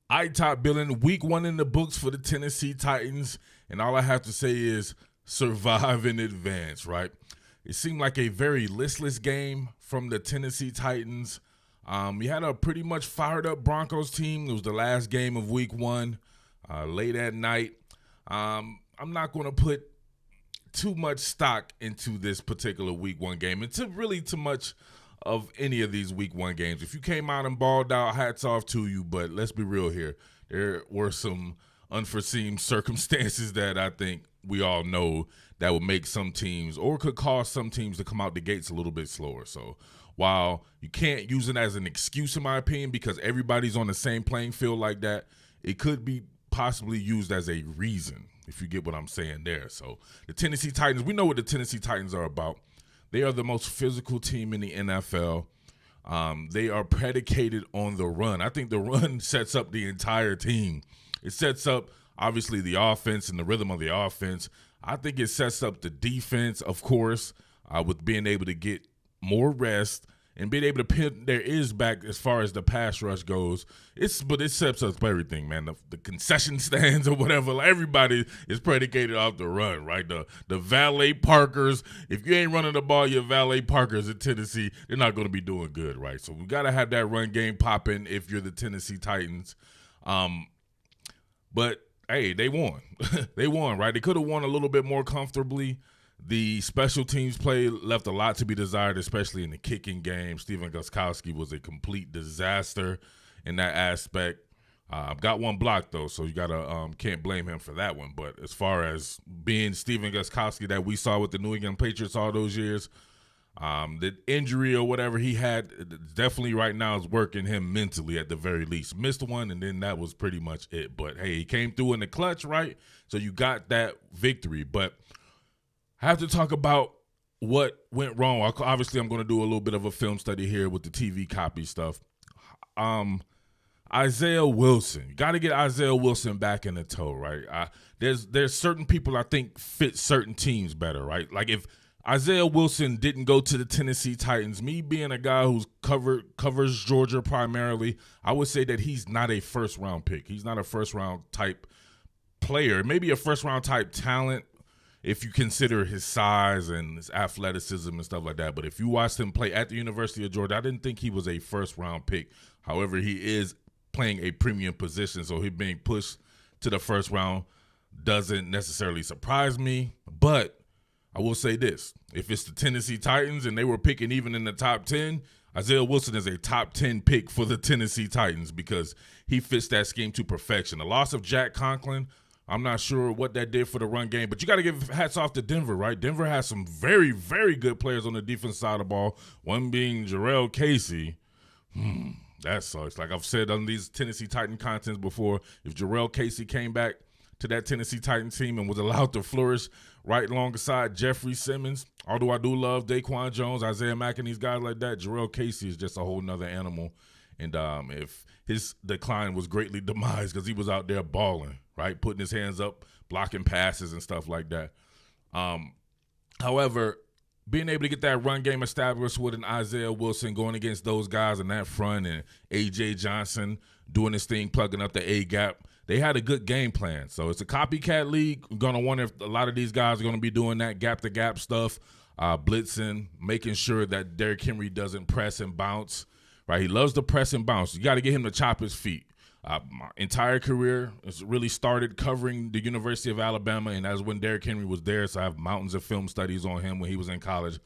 I top Billin, week 1 in the books for the Tennessee Titans, and all I have to say is survive in advance, right? It seemed like a very listless game from the Tennessee Titans. You had a pretty much fired up Broncos team. It was the last game of week 1, late at night. I'm not going to put too much stock into this particular week 1 game, and too much of any of these week 1 games. If you came out and balled out, hats off to you, but let's be real here. There were some unforeseen circumstances that I think we all know that would make some teams or could cause some teams to come out the gates a little bit slower. So while you can't use it as an excuse, in my opinion, because everybody's on the same playing field like that, it could be possibly used as a reason, if you get what I'm saying there. So the Tennessee Titans, we know what the Tennessee Titans are about. They are the most physical team in the NFL. They are predicated on the run. I think the run sets up the entire team. It sets up, obviously, the offense and the rhythm of the offense. I think it sets up the defense, of course, with being able to get more rest and being able to pin their ears back as far as the pass rush goes. But it sets up everything, man. The concession stands or whatever, like everybody is predicated off the run, right? The valet parkers. If you ain't running the ball, your valet parkers in Tennessee, they're not going to be doing good, right? So we got to have that run game popping if you're the Tennessee Titans. But hey, they won. They won, right? They could have won a little bit more comfortably. The special teams play left a lot to be desired, especially in the kicking game. Steven Gostkowski was a complete disaster in that aspect. Got one block, though, so you can't blame him for that one. But as far as being Steven Gostkowski that we saw with the New England Patriots all those years, the injury or whatever he had definitely right now is working him mentally at the very least. Missed one, and then that was pretty much it. But, hey, he came through in the clutch, right? So you got that victory. But I have to talk about what went wrong. Obviously, I'm going to do a little bit of a film study here with the TV copy stuff. Isaiah Wilson. You got to get Isaiah Wilson back in the toe, right? There's certain people I think fit certain teams better, right? Like if Isaiah Wilson didn't go to the Tennessee Titans, me being a guy who's covers Georgia primarily, I would say that he's not a first-round pick. He's not a first-round type player. Maybe a first-round type talent, if you consider his size and his athleticism and stuff like that. But if you watched him play at the University of Georgia, I didn't think he was a first-round pick. However, he is playing a premium position, so him being pushed to the first round doesn't necessarily surprise me. But I will say this. If it's the Tennessee Titans and they were picking even in the top 10, Isaiah Wilson is a top 10 pick for the Tennessee Titans because he fits that scheme to perfection. The loss of Jack Conklin, I'm not sure what that did for the run game, but you got to give hats off to Denver, right? Denver has some very, very good players on the defense side of the ball, one being Jarrell Casey. That sucks. Like I've said on these Tennessee Titan contents before, if Jarrell Casey came back to that Tennessee Titan team and was allowed to flourish right alongside Jeffrey Simmons, although I do love Daquan Jones, Isaiah Mack, and these guys like that, Jarrell Casey is just a whole nother animal. And if his decline was greatly demised because he was out there balling, right, putting his hands up, blocking passes and stuff like that. However, being able to get that run game established with an Isaiah Wilson going against those guys in that front and A.J. Johnson doing his thing, plugging up the A-gap, they had a good game plan. So it's a copycat league. I'm going to wonder if a lot of these guys are going to be doing that gap-to-gap stuff, blitzing, making sure that Derrick Henry doesn't press and bounce. Right, he loves to press and bounce. You got to get him to chop his feet. My entire career has really started covering the University of Alabama, and that's when Derrick Henry was there. So I have mountains of film studies on him when he was in college.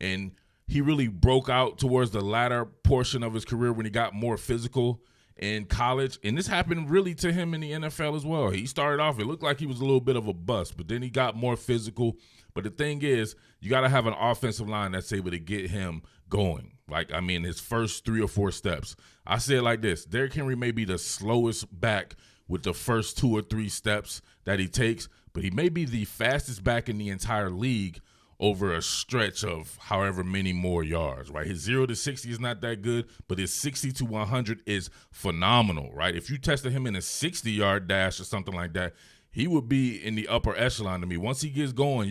And he really broke out towards the latter portion of his career when he got more physical in college. And this happened really to him in the NFL as well. He started off, it looked like he was a little bit of a bust, but then he got more physical. But the thing is, you got to have an offensive line that's able to get him going. Like, I mean, his first 3 or 4 steps. I say it like this. Derrick Henry may be the slowest back with the first 2 or 3 steps that he takes, but he may be the fastest back in the entire league over a stretch of however many more yards, right? His 0 to 60 is not that good, but his 60 to 100 is phenomenal, right? If you tested him in a 60-yard dash or something like that, he would be in the upper echelon to me. Once he gets going,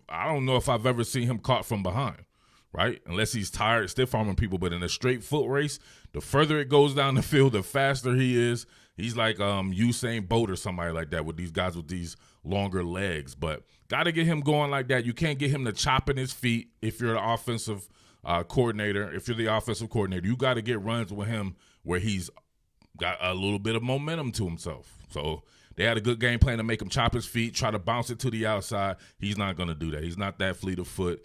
I don't know if I've ever seen him caught from behind. right? Unless he's tired, stiff arming people. But in a straight foot race, the further it goes down the field, the faster he is. He's like Usain Bolt or somebody like that with these guys with these longer legs. But got to get him going like that. You can't get him to chopping his feet if you're the offensive coordinator. If you're the offensive coordinator, you got to get runs with him where he's got a little bit of momentum to himself. So they had a good game plan to make him chop his feet, try to bounce it to the outside. He's not going to do that. He's not that fleet of foot.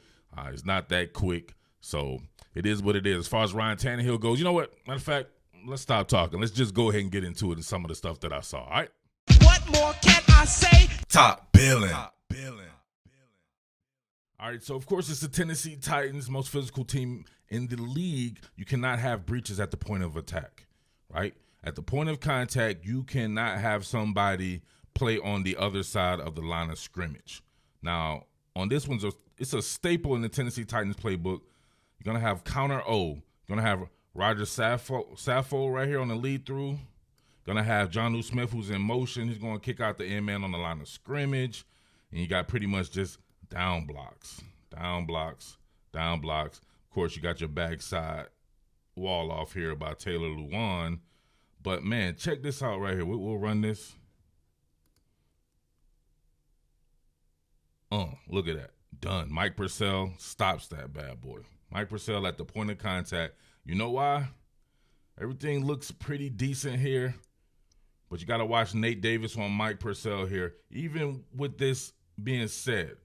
He's not that quick. So it is what it is. As far as Ryan Tannehill goes, you know what? Matter of fact, let's stop talking. Let's just go ahead and get into it and some of the stuff that I saw, all right? What more can I say? Top Billin. All right, so of course it's the Tennessee Titans, most physical team in the league. You cannot have breaches at the point of attack, right? At the point of contact, you cannot have somebody play on the other side of the line of scrimmage. Now, on this one, it's a staple in the Tennessee Titans playbook. You're going to have counter O. You're going to have Roger Saffold right here on the lead through. Going to have Jonnu Smith, who's in motion. He's going to kick out the end man on the line of scrimmage. And you got pretty much just down blocks. Of course, you got your backside wall off here by Taylor Lewan. But, man, check this out right here. We'll run this. Look at that. Done. Mike Purcell stops that bad boy. Mike Purcell at the point of contact. You know why? Everything looks pretty decent here. But you got to watch Nate Davis on Mike Purcell here. Even with this being said,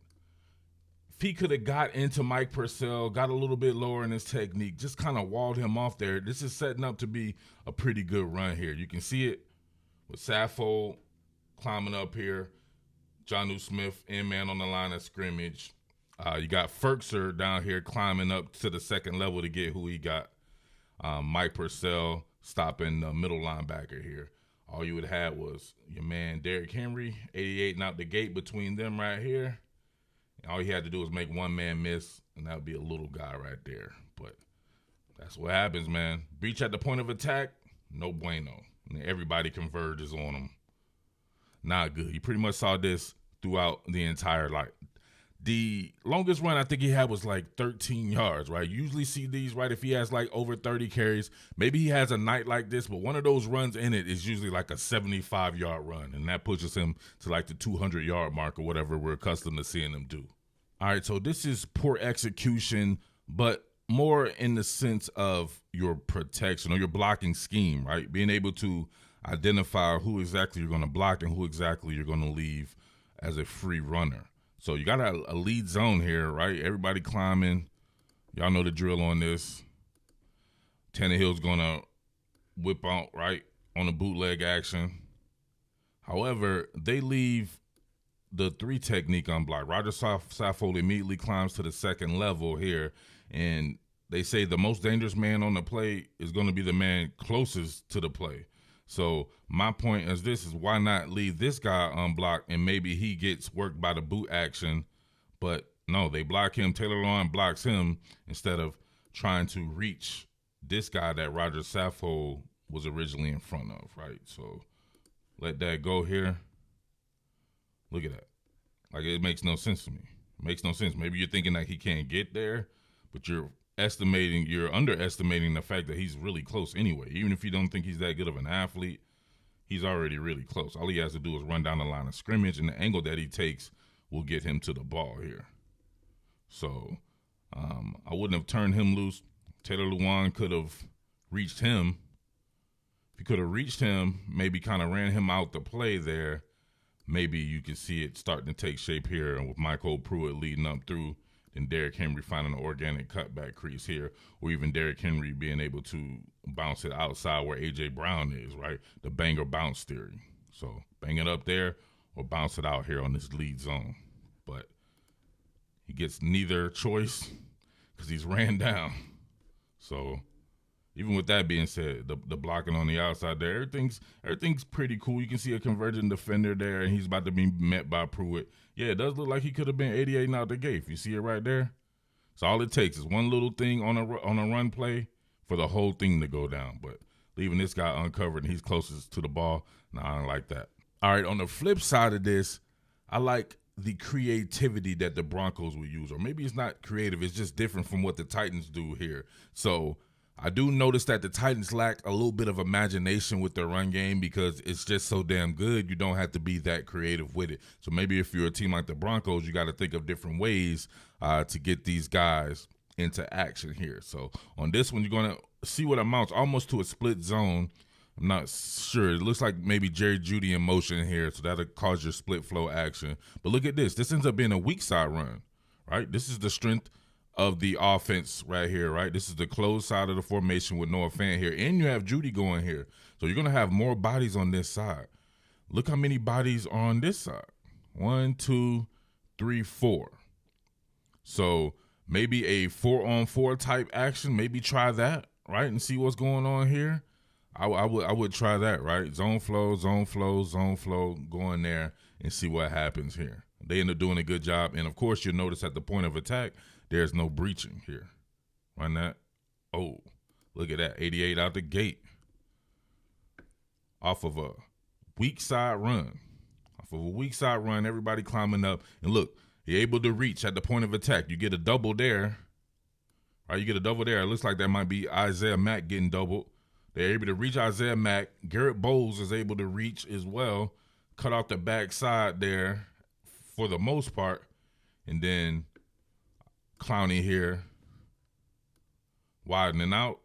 if he could have got into Mike Purcell, got a little bit lower in his technique, just kind of walled him off there, this is setting up to be a pretty good run here. You can see it with Saffold climbing up here. Jonnu Smith, end man on the line of scrimmage. You got Ferkser down here climbing up to the second level to get who he got. Mike Purcell stopping the middle linebacker here. All you would have was your man Derrick Henry, 88 and out the gate between them right here. And all you had to do was make one man miss, and that would be a little guy right there. But that's what happens, man. Breach at the point of attack, no bueno. And everybody converges on him. Not good. You pretty much saw this throughout the entire, the longest run I think he had was like 13 yards, right? Usually see these, right, if he has like over 30 carries. Maybe he has a night like this, but one of those runs in it is usually like a 75-yard run, and that pushes him to like the 200-yard mark or whatever we're accustomed to seeing him do. All right, so this is poor execution, but more in the sense of your protection or your blocking scheme, right? Being able to identify who exactly you're going to block and who exactly you're going to leave as a free runner. So you got a lead zone here, right? Everybody climbing. Y'all know the drill on this. Tannehill's going to whip out, right, on the bootleg action. However, they leave the 3 technique unblocked. Roger Saffold immediately climbs to the second level here, and they say the most dangerous man on the play is going to be the man closest to the play. So my point is this is why not leave this guy unblocked and maybe he gets worked by the boot action. But no, they block him. Taylor Lewan blocks him instead of trying to reach this guy that Roger Saffold was originally in front of, right? So let that go here. Look at that. Like, it makes no sense to me. It makes no sense. Maybe you're thinking that he can't get there, but you're underestimating the fact that he's really close anyway. Even if you don't think he's that good of an athlete, he's already really close. All he has to do is run down the line of scrimmage, and the angle that he takes will get him to the ball here. So I wouldn't have turned him loose. Taylor Lewan could have reached him. If he could have reached him, maybe kind of ran him out the play there, maybe you could see it starting to take shape here, and with Michael Pruitt leading up through, then Derrick Henry finding an organic cutback crease here, or even Derrick Henry being able to bounce it outside where A.J. Brown is, right? The bang or bounce theory. So bang it up there or bounce it out here on this lead zone. But he gets neither choice because he's ran down. So even with that being said, the blocking on the outside there, everything's pretty cool. You can see a converging defender there, and he's about to be met by Pruitt. Yeah, it does look like he could have been 88 and out the gate. If you see it right there, so all it takes is one little thing on a run play for the whole thing to go down. But leaving this guy uncovered and he's closest to the ball, nah, I don't like that. All right, on the flip side of this, I like the creativity that the Broncos will use, or maybe it's not creative, it's just different from what the Titans do here. So I do notice that the Titans lack a little bit of imagination with their run game because it's just so damn good. You don't have to be that creative with it. So maybe if you're a team like the Broncos, you got to think of different ways to get these guys into action here. So on this one, you're going to see what amounts almost to a split zone. I'm not sure. It looks like maybe Jerry Jeudy in motion here, so that'll cause your split flow action. But look at this. This ends up being a weak side run, right? This is the strength of the offense right here, right? This is the closed side of the formation with Noah Fant here, and you have Jeudy going here. So you're going to have more bodies on this side. Look how many bodies are on this side. 1, 2, 3, 4. So maybe a 4-on-4 type action. Maybe try that, right, and see what's going on here. I would try that, right? Zone flow, go in there and see what happens here. They end up doing a good job. And, of course, you'll notice at the point of attack, there's no breaching here. Run that. Oh, look at that. 88 out the gate. Off of a weak side run. Everybody climbing up. And, look, you're able to reach at the point of attack. You get a double there. Right, you get a double there. It looks like that might be Isaiah Mack getting doubled. They're able to reach Isaiah Mack. Garrett Bowles is able to reach as well. Cut off the backside there for the most part. And then Clowney here widening out.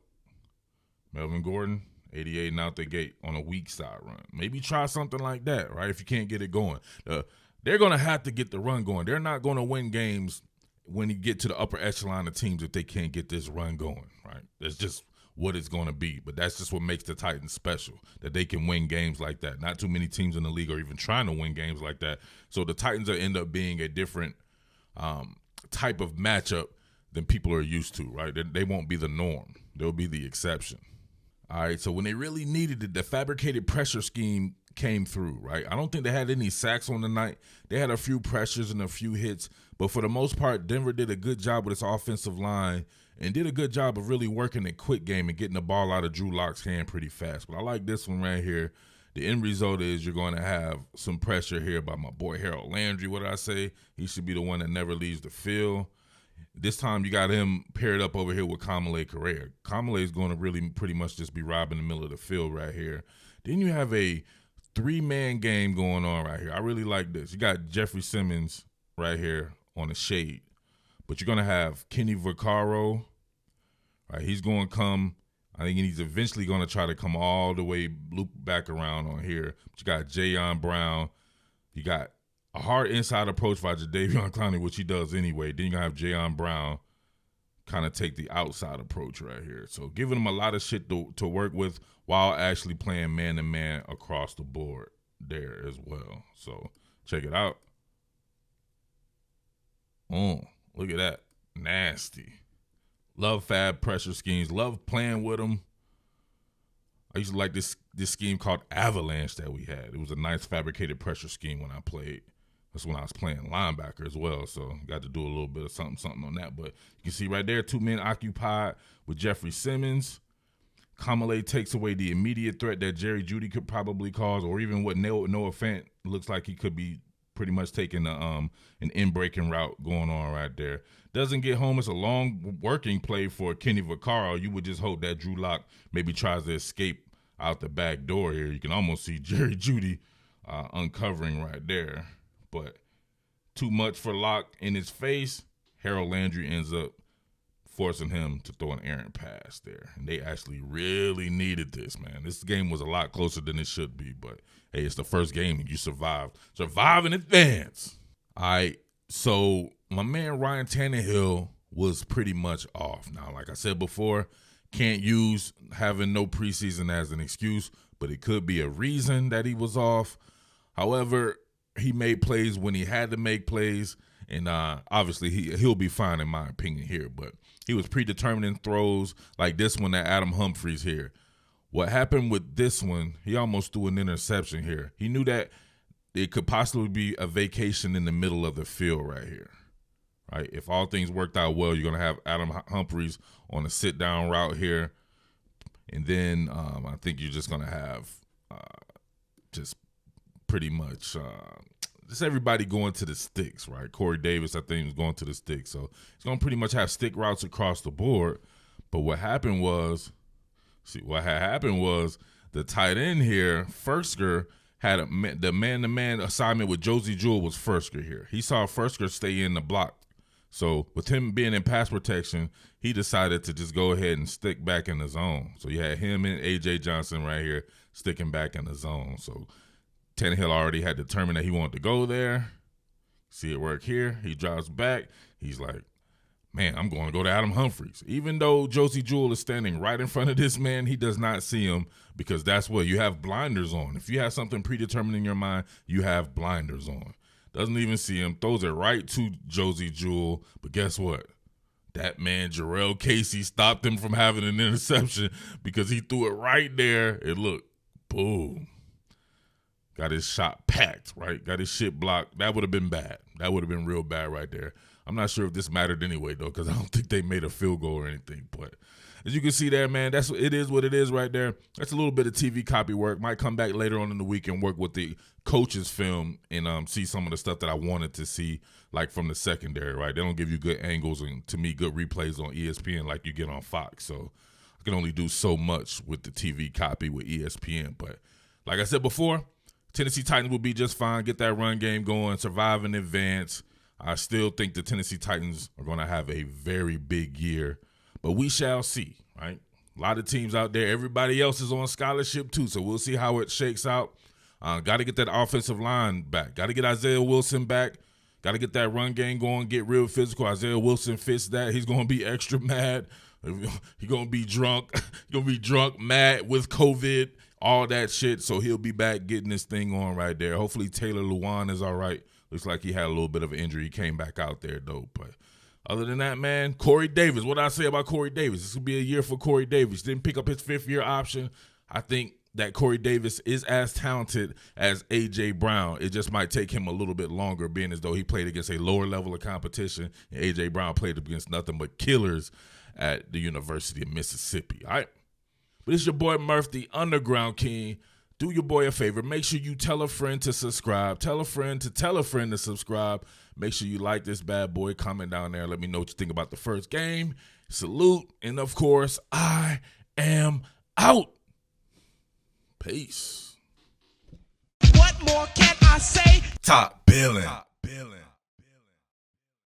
Melvin Gordon, 88 and out the gate on a weak side run. Maybe try something like that, right, if you can't get it going. They're going to have to get the run going. They're not going to win games when you get to the upper echelon of teams if they can't get this run going, right? That's just what it's going to be. But that's just what makes the Titans special, that they can win games like that. Not too many teams in the league are even trying to win games like that. So the Titans will end up being a different type of matchup than people are used to, right? They won't be the norm. They'll be the exception. All right, so when they really needed it, the fabricated pressure scheme came through, right? I don't think they had any sacks on the night. They had a few pressures and a few hits, but for the most part, Denver did a good job with its offensive line and did a good job of really working a quick game and getting the ball out of Drew Lock's hand pretty fast. But I like this one right here. The end result is you're going to have some pressure here by my boy Harold Landry. What did I say? He should be the one that never leaves the field. This time you got him paired up over here with Kamale Correa. Kamale is going to really pretty much just be robbing the middle of the field right here. Then you have a 3-man game going on right here. I really like this. You got Jeffrey Simmons right here on the shade. But you're going to have Kenny Vaccaro. Right, he's going to come. I think he's eventually going to try to come all the way, loop back around on here. But you got Jayon Brown. You got a hard inside approach by Jadeveon Clowney, which he does anyway. Then you're going to have Jayon Brown kind of take the outside approach right here. So giving him a lot of shit to work with while actually playing man-to-man across the board there as well. So check it out. Oh, look at that. Nasty. Love fab pressure schemes. Love playing with them. I used to like this scheme called Avalanche that we had. It was a nice fabricated pressure scheme when I played. That's when I was playing linebacker as well, so got to do a little bit of something on that. But you can see right there, 2 men occupied with Jeffrey Simmons. Kamale takes away the immediate threat that Jerry Jeudy could probably cause, or even what Noah Fant looks like he could be pretty much taking an in-breaking route going on right there. Doesn't get home. It's a long working play for Kenny Vaccaro. You would just hope that Drew Lock maybe tries to escape out the back door here. You can almost see Jerry Jeudy uncovering right there. But too much for Lock in his face. Harold Landry ends up forcing him to throw an errant pass there. And they actually really needed this, man. This game was a lot closer than it should be. But, hey, it's the first game and you survived. Survive in advance. All right, so my man Ryan Tannehill was pretty much off. Now, like I said before, can't use having no preseason as an excuse, but it could be a reason that he was off. However, he made plays when he had to make plays, and obviously he'll be fine in my opinion here. But he was predetermined in throws like this one at Adam Humphries here. What happened with this one, he almost threw an interception here. He knew that it could possibly be a vacation in the middle of the field right here. Right? If all things worked out well, you're going to have Adam Humphries on a sit-down route here. And then I think you're just going to have just pretty much just everybody going to the sticks, right? Corey Davis, I think, was going to the sticks. So he's going to pretty much have stick routes across the board. But what happened was, the tight end here, Firsker, had the man-to-man assignment with Josie Jewell was Firsker here. He saw Firsker stay in the block. So with him being in pass protection, he decided to just go ahead and stick back in the zone. So you had him and A.J. Johnson right here sticking back in the zone. So Tannehill already had determined that he wanted to go there. See it work here. He drops back. He's like, man, I'm going to go to Adam Humphries. Even though Josie Jewell is standing right in front of this man, he does not see him because that's what you have blinders on. If you have something predetermined in your mind, you have blinders on. Doesn't even see him. Throws it right to Josie Jewell. But guess what? That man, Jarrell Casey, stopped him from having an interception because he threw it right there. And look, boom. Got his shot packed, right? Got his shit blocked. That would have been bad. That would have been real bad right there. I'm not sure if this mattered anyway, though, because I don't think they made a field goal or anything. But as you can see there, man, it is what it is right there. That's a little bit of TV copy work. Might come back later on in the week and work with the coaches' film and see some of the stuff that I wanted to see, like from the secondary, right? They don't give you good angles and, to me, good replays on ESPN like you get on Fox. So I can only do so much with the TV copy with ESPN. But like I said before, Tennessee Titans will be just fine. Get that run game going, survive in advance. I still think the Tennessee Titans are going to have a very big year, but we shall see, right? A lot of teams out there, everybody else is on scholarship too, so we'll see how it shakes out. Got to get that offensive line back. Got to get Isaiah Wilson back. Got to get that run game going, get real physical. Isaiah Wilson fits that. He's going to be extra mad. He's going to be drunk. He's going to be drunk, mad with COVID, all that shit, so he'll be back getting this thing on right there. Hopefully Taylor Lewan is all right. Looks like he had a little bit of an injury. He came back out there, though. But other than that, man, Corey Davis. What did I say about Corey Davis? This will be a year for Corey Davis. Didn't pick up his fifth-year option. I think that Corey Davis is as talented as A.J. Brown. It just might take him a little bit longer, being as though he played against a lower level of competition, and A.J. Brown played against nothing but killers at the University of Mississippi. All right? But it's your boy Murph, the Underground King. Do your boy a favor. Make sure you tell a friend to subscribe. Tell a friend to tell a friend to subscribe. Make sure you like this bad boy. Comment down there. Let me know what you think about the first game. Salute. And, of course, I am out. Peace. What more can I say? Top Billin.